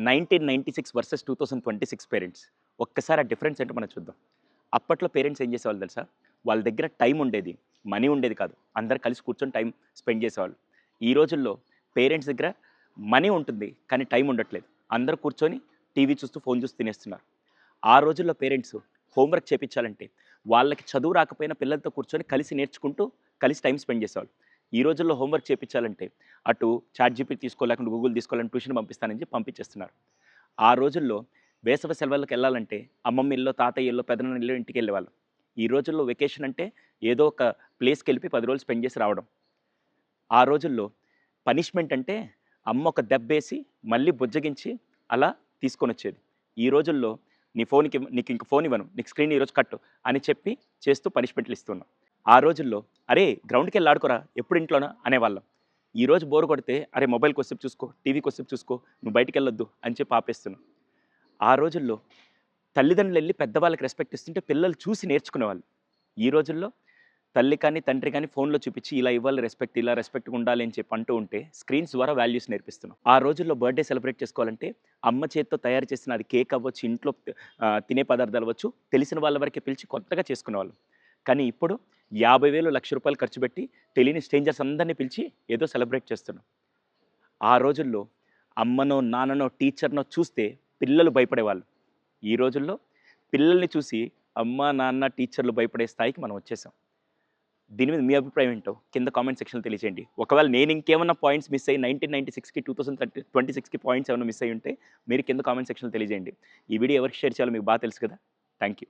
1996 versus 2026 parents. ఒక్కసారి ఆ difference ఏంటో మనం చూద్దాం. అప్పట్లో పేరెంట్స్ ఏం చేసేవాళ్ళు తెలుసా? వాళ్ళ దగ్గర టైం ఉండేది. మనీ ఉండేది కాదు. అందరూ కలిసి కూర్చొని టైం స్పెండ్ చేసేవాళ్ళు. ఈ రోజుల్లో పేరెంట్స్ దగ్గర మనీ ఉంటుంది. కానీ టైం ఉండట్లేదు. అందరూ కూర్చొని టీవీ చూస్తూ, ఫోన్ చూస్తూ తినేస్తున్నారు. ఆ రోజుల్లో పేరెంట్స్ హోంవర్క్ చేపించాలంటే వాళ్ళకి చదువు రాకపోయినా పిల్లలతో కూర్చొని కలిసి నేర్చుకుంటూ, కలిసి టైం స్పెండ్ చేసేవాళ్ళు. ఈ రోజుల్లో హోంవర్క్ చేపించాలంటే అటు చాట్‌జీపీటీ తీసుకో లేకుంటే గూగుల్ తీసుకోవాలని ట్యూషన్ పంపిస్తానని చెప్పి పంపించేస్తున్నారు. ఆ రోజుల్లో వేసవి సెలవులకెళ్ళాలంటే అమ్మమ్మ ఇల్లో, తాతయ్య ఇల్లో, పెదనాన్న ఇల్లో ఇంటికెళ్ళేవాళ్ళం. ఈ రోజుల్లో వెకేషన్ అంటే ఏదో ఒక ప్లేస్‌కెళ్ళిపోయి 10 రోజులు స్పెండ్ చేసి రావడం. ఆ రోజుల్లో పనిష్మెంట్ అంటే అమ్మ ఒక దెబ్బేసి మళ్ళీ బుజ్జగించి అలా తీసుకొనొచ్చేది. ఈ రోజుల్లో నీకు ఇంక ఫోన్ ఇవ్వను. నీకు స్క్రీన్ ఈరోజు కట్టు అని చెప్పి చేస్తూ పనిష్మెంట్‌లు ఇస్తున్నాం. ఆ రోజుల్లో అరే గ్రౌండ్‌కెళ్ళి ఆడుకోరా ఎప్పుడు ఇంట్లోనా అనేవాళ్ళం. ఈరోజు బోర్ కొడితే అరే మొబైల్ కొద్దిసేపు చూసుకో, టీవీ కొద్దిసేపు చూసుకో, నువ్వు బయటికెళ్ళొద్దు అని చెప్పి ఆపేస్తున్నాం. ఆ రోజుల్లో తల్లిదండ్రులెళ్లి పెద్దవాళ్ళకి రెస్పెక్ట్ ఇస్తుంటే పిల్లలు చూసి నేర్చుకునేవాళ్ళు. ఈ రోజుల్లో తల్లి కానీ, తండ్రి కానీ ఫోన్‌లో చూపించి ఇలా ఇవ్వాలి రెస్పెక్ట్, ఇలా రెస్పెక్ట్‌గా ఉండాలి అని చెప్పి అంటూ ఉంటే స్క్రీన్స్ ద్వారా వాల్యూస్ నేర్పిస్తున్నాం. ఆ రోజుల్లో బర్త్‌డే సెలబ్రేట్ చేసుకోవాలంటే అమ్మ చేత్తో తయారు చేసిన అది కేక్ అవ్వచ్చు, ఇంట్లో తినే పదార్థాలు అవ్వచ్చు, తెలిసిన వాళ్ళ వరకే పిలిచి కొత్తగా చేసుకునేవాళ్ళం. కానీ ఇప్పుడు 50,000, ₹1,00,000 ఖర్చు పెట్టి తెలియని స్ట్రేంజర్స్ అందరిని పిలిచి ఏదో సెలబ్రేట్ చేస్తున్నాం. ఆ రోజుల్లో అమ్మనో, నాన్ననో, టీచర్‌నో చూస్తే పిల్లలు భయపడేవాళ్ళు. ఈ రోజుల్లో పిల్లల్ని చూసి అమ్మ, నాన్న, టీచర్‌లు భయపడే స్థాయికి మనం వచ్చేసాం. దీని మీద మీ అభిప్రాయం ఏంటో కింద కామెంట్ సెక్షన్‌లో తెలియజేయండి. ఒకవేళ నేను ఇంకేమన్నా పాయింట్స్ మిస్ అయ్యి 1996కి 2026కి పాయింట్స్ ఏమన్నా మిస్ అయ్యి ఉంటే మీరు కింద కామెంట్ సెక్షన్‌లో తెలియజేయండి. ఈ వీడియో ఎవరికి షేర్ చేయాలో మీకు బాగా తెలుసు కదా! Thank you.